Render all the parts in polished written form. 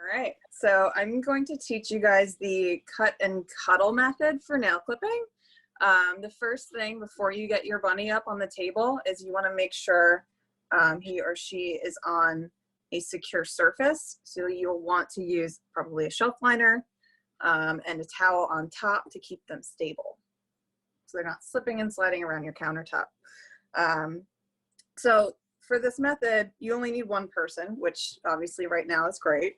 All right, so I'm going to teach you guys the cut and cuddle method for nail clipping. The first thing before you get your bunny up on the table is you want to make sure he or she is on a secure surface. So you'll want to use probably a shelf liner and a towel on top to keep them stable, so they're not slipping and sliding around your countertop. So for this method, you only need one person, which obviously right now is great.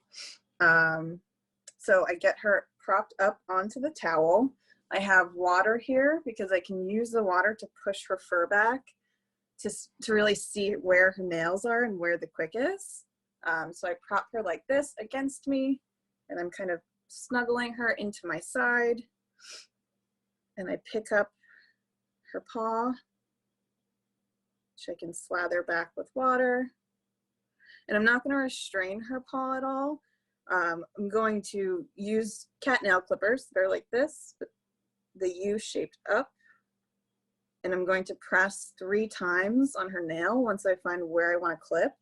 So I get her propped up onto the towel. I have water here because I can use the water to push her fur back to really see where her nails are and where the quick is. So I prop her like this against me, and I'm kind of snuggling her into my side, and I pick up her paw, which I can slather back with water. And I'm not going to restrain her paw at all. I'm going to use cat nail clippers. They're like this, the U shaped up. And I'm going to press 3 times on her nail once I find where I want to clip.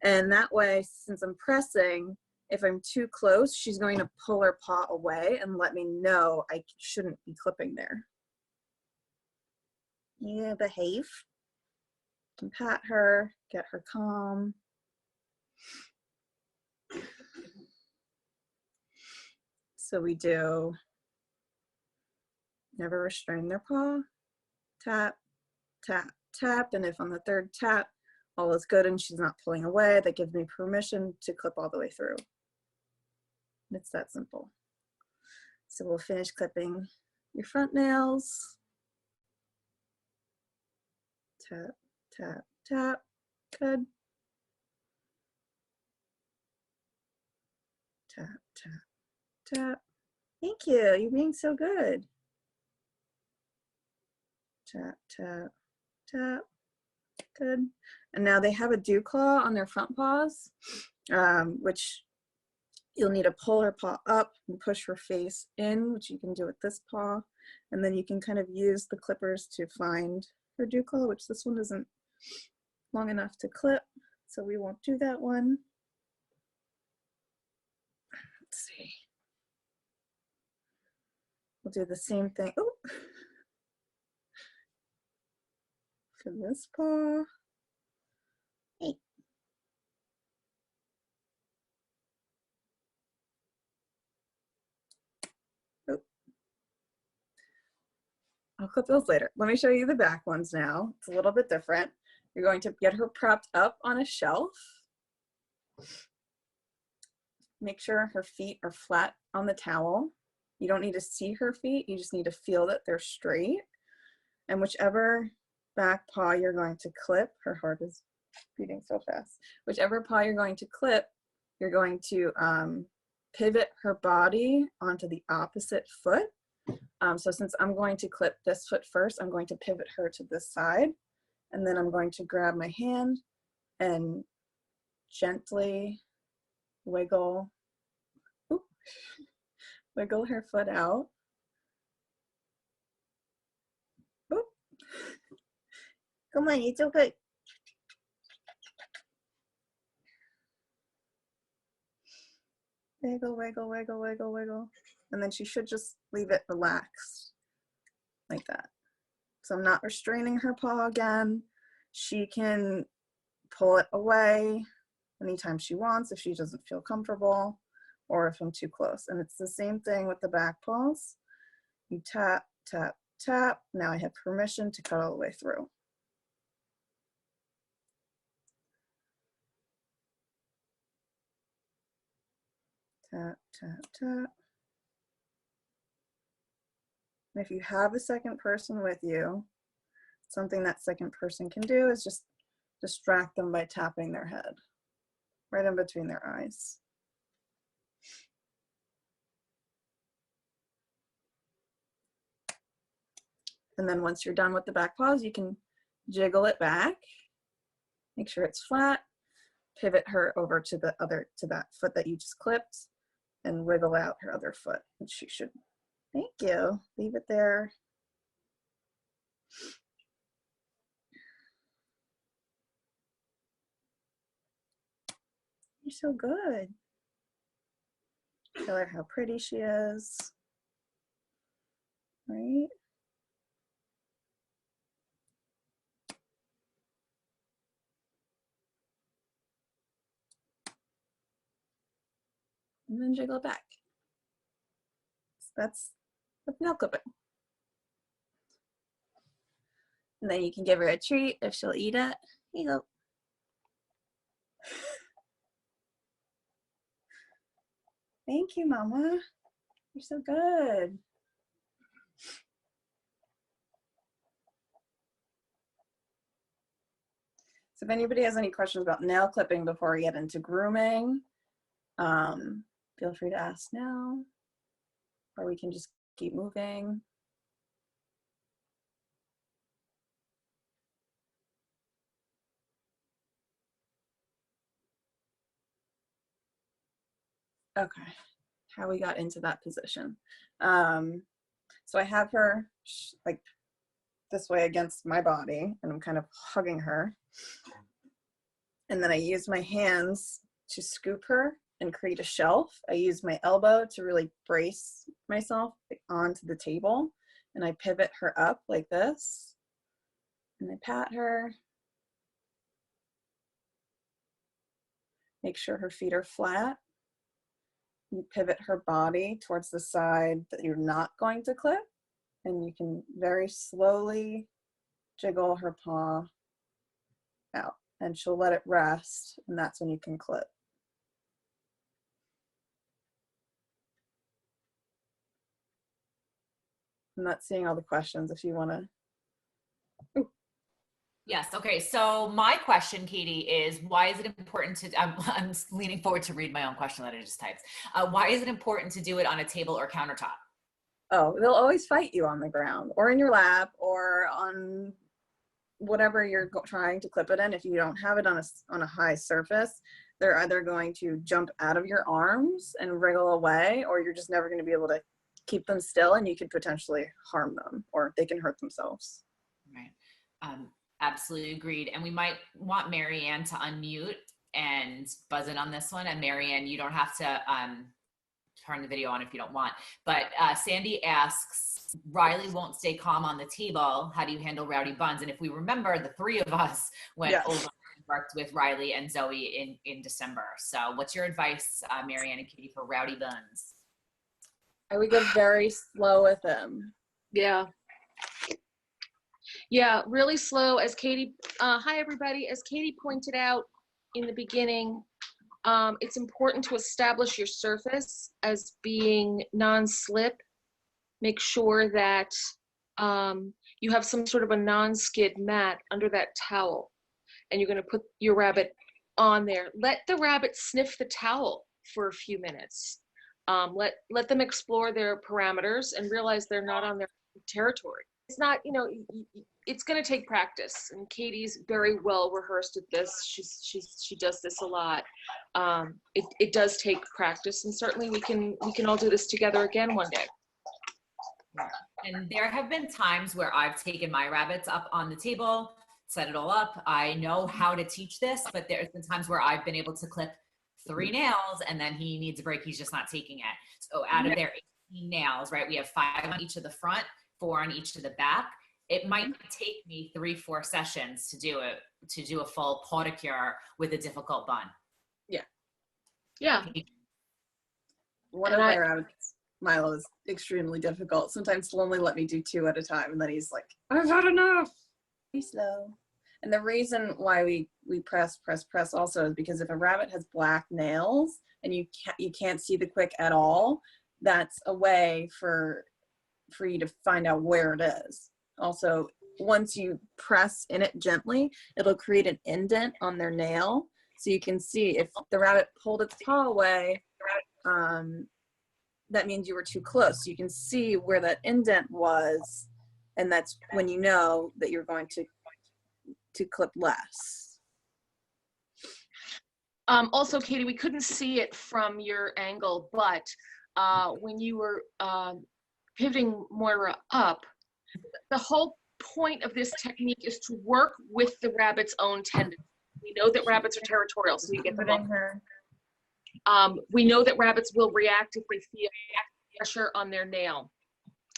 And that way, since I'm pressing, if I'm too close, she's going to pull her paw away and let me know I shouldn't be clipping there. Yeah, behave. Can pat her, get her calm. So we do never restrain their paw, tap, tap, tap, and if on the 3rd tap all is good and she's not pulling away, that gives me permission to clip all the way through. It's that simple. So we'll finish clipping your front nails. Tap, tap, tap, good. Tap, tap, tap. Thank you, you're being so good. Tap, tap, tap, good. And now they have a dew claw on their front paws, which you'll need to pull her paw up and push her face in, which you can do with this paw. And then you can kind of use the clippers to find her dew claw, which this one isn't long enough to clip, so we won't do that one. Let's see. We'll do the same thing. Oh, for this paw. Hey. Oh. I'll clip those later. Let me show you the back ones now. It's a little bit different. You're going to get her propped up on a shelf. Make sure her feet are flat on the towel. You don't need to see her feet, you just need to feel that they're straight. And whichever back paw you're going to clip, her heart is beating so fast. Whichever paw you're going to clip, you're going to pivot her body onto the opposite foot. So since I'm going to clip this foot first, I'm going to pivot her to this side. And then I'm going to grab my hand and gently wiggle, wiggle her foot out. Oop. Come on, it's okay. Wiggle, wiggle, wiggle, wiggle, wiggle. And then she should just leave it relaxed like that. So I'm not restraining her paw again. She can pull it away anytime she wants if she doesn't feel comfortable or if I'm too close. And it's the same thing with the back paws. You tap, tap, tap. Now I have permission to cut all the way through. Tap, tap, tap. And if you have a second person with you, something that second person can do is just distract them by tapping their head right in between their eyes. And then once you're done with the back paws, you can jiggle it back, make sure it's flat, pivot her over to that foot that you just clipped, and wiggle out her other foot. And she should, thank you, leave it there. You're so good. Tell her how pretty she is. Right? And then jiggle it back. So that's nail clipping. And then you can give her a treat if she'll eat it. Here you go. Thank you, Mama. You're so good. So if anybody has any questions about nail clipping before we get into grooming, feel free to ask now, or we can just keep moving. Okay, how we got into that position. So I have her like this way against my body, and I'm kind of hugging her. And then I use my hands to scoop her and create a shelf. I use my elbow to really brace myself onto the table, and I pivot her up like this, and I pat her. Make sure her feet are flat. You pivot her body towards the side that you're not going to clip, and you can very slowly jiggle her paw out, and she'll let it rest, and that's when you can clip. I'm not seeing all the questions if you want to. Yes. Okay. So my question, Katie, is why is it important to, I'm leaning forward to read my own question that I just typed. Why is it important to do it on a table or countertop? Oh, they'll always fight you on the ground or in your lap or on whatever you're trying to clip it in. If you don't have it on a high surface, they're either going to jump out of your arms and wriggle away, or you're just never going to be able to keep them still, and you could potentially harm them, or they can hurt themselves. Right. Absolutely agreed. And we might want Marianne to unmute and buzz in on this one. And Marianne, you don't have to turn the video on if you don't want. But Sandy asks, Riley won't stay calm on the table. How do you handle rowdy buns? And if we remember, the three of us went over and worked with Riley and Zoe in December. So what's your advice, Marianne and Katie, for rowdy buns? I would go very slow with them. Yeah, really slow. As Katie, hi everybody. As Katie pointed out in the beginning, it's important to establish your surface as being non-slip. Make sure that you have some sort of a non-skid mat under that towel, and you're going to put your rabbit on there. Let the rabbit sniff the towel for a few minutes. Let them explore their parameters and realize they're not on their territory. It's not, you know, it's going to take practice, and Katie's very well rehearsed at this. She does this a lot. It does take practice, and certainly we can all do this together again one day. And there have been times where I've taken my rabbits up on the table, set it all up. I know how to teach this, but there's been times where I've been able to clip 3 nails, and then he needs a break. He's just not taking it. So out of their 18 nails, right, we have 5 on each of the front, 4 on each of the back. It might take me 3-4 sessions to do a full pedicure with a difficult bun. Yeah. One of my rabbits, Milo, is extremely difficult. Sometimes he'll only let me do 2 at a time, and then he's like, I've had enough. Be slow. And the reason why we press also is because if a rabbit has black nails and you can't see the quick at all, that's a way for you to find out where it is. Also, once you press in it gently, it'll create an indent on their nail, so you can see if the rabbit pulled its paw away, that means you were too close. So you can see where that indent was, and that's when you know that you're going to clip less. Also, Katie, we couldn't see it from your angle, but when you were pivoting Moira up, the whole point of this technique is to work with the rabbit's own tendons. We know that rabbits are territorial, so you get them up. We know that rabbits will react if they feel pressure on their nail,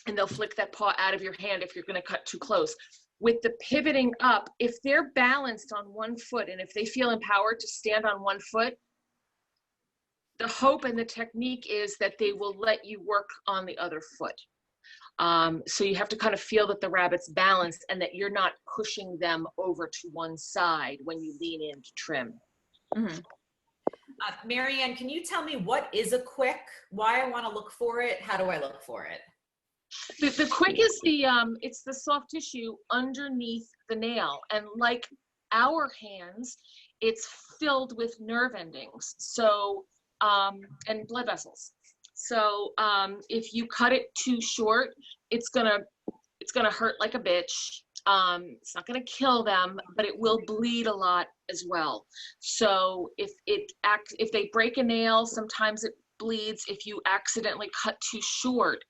and they'll flick that paw out of your hand if you're going to cut too close. With the pivoting up, if they're balanced on one foot and if they feel empowered to stand on one foot, the hope and the technique is that they will let you work on the other foot. So you have to kind of feel that the rabbit's balanced and that you're not pushing them over to one side when you lean in to trim. Mm-hmm. Marianne, can you tell me what is a quick, why I want to look for it? How do I look for it? The quick is it's the soft tissue underneath the nail. And like our hands, it's filled with nerve endings. So, and blood vessels. So if you cut it too short, it's gonna hurt like a bitch. It's not gonna kill them, but it will bleed a lot as well. So if they break a nail, sometimes it bleeds. If you accidentally cut too short,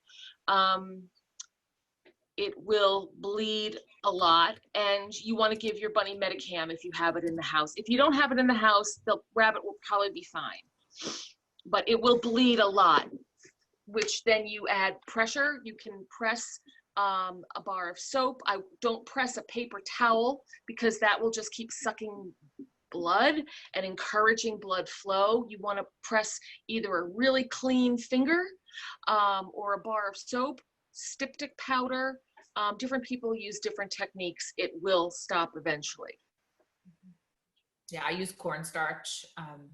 it will bleed a lot, and you want to give your bunny Medicam if you have it in the house. If you don't have it in the house, the rabbit will probably be fine, but it will bleed a lot, which then you add pressure. You can press a bar of soap. I don't press a paper towel because that will just keep sucking blood and encouraging blood flow. You want to press either a really clean finger or a bar of soap, styptic powder. Different people use different techniques. It will stop eventually. Yeah, I use cornstarch.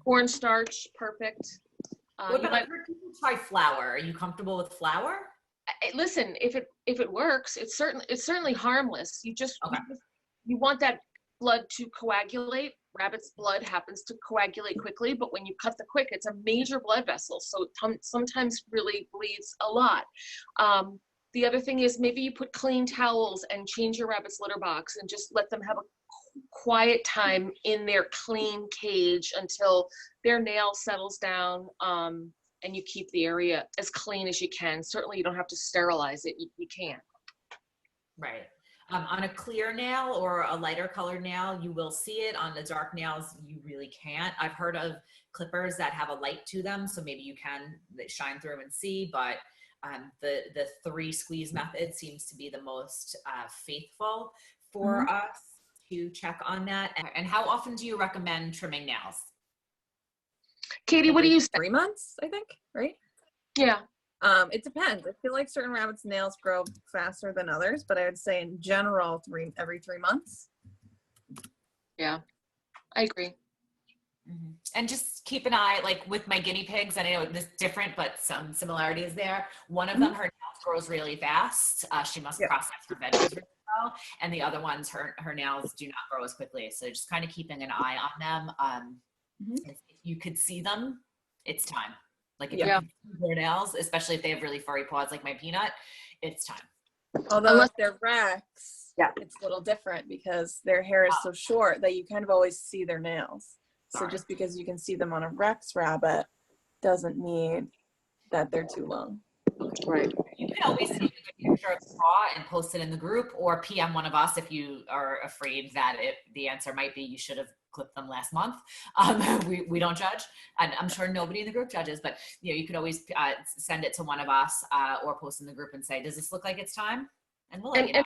Cornstarch, perfect. What about I've heard people try flour? Are you comfortable with flour? Listen, if it works, it's certainly harmless. You want that blood to coagulate. Rabbit's blood happens to coagulate quickly, but when you cut the quick, it's a major blood vessel, so it sometimes really bleeds a lot. The other thing is maybe you put clean towels and change your rabbit's litter box and just let them have a quiet time in their clean cage until their nail settles down, and you keep the area as clean as you can. Certainly you don't have to sterilize it. You can't. Right. On a clear nail or a lighter colored nail, you will see it. On the dark nails, you really can't. I've heard of clippers that have a light to them, so maybe you can shine through and see, but the 3 squeeze method seems to be the most faithful for us to check on that. And how often do you recommend trimming nails? Katie, what do you say? 3 months, I think, right? Yeah. It depends. I feel like certain rabbits' nails grow faster than others, but I would say in general, every 3 months. Yeah, I agree. Mm-hmm. And just keep an eye, like with my guinea pigs, and I know this is different, but some similarities there. One of them, her nails grows really fast. She must process her veggies really well. And the other ones, her nails do not grow as quickly. So just kind of keeping an eye on them. If you could see them, it's time. Like if you can see their nails, especially if they have really furry paws like my Peanut, it's time. Although if they're Rex, it's a little different because their hair is so short that you kind of always see their nails. So just because you can see them on a Rex rabbit doesn't mean that they're too long. Right. You can always take a good picture of the paw and post it in the group, or PM one of us if you are afraid that the answer might be you should have clipped them last month. We don't judge, and I'm sure nobody in the group judges, but you could always send it to one of us or post in the group and say, does this look like it's time? And we'll let you know.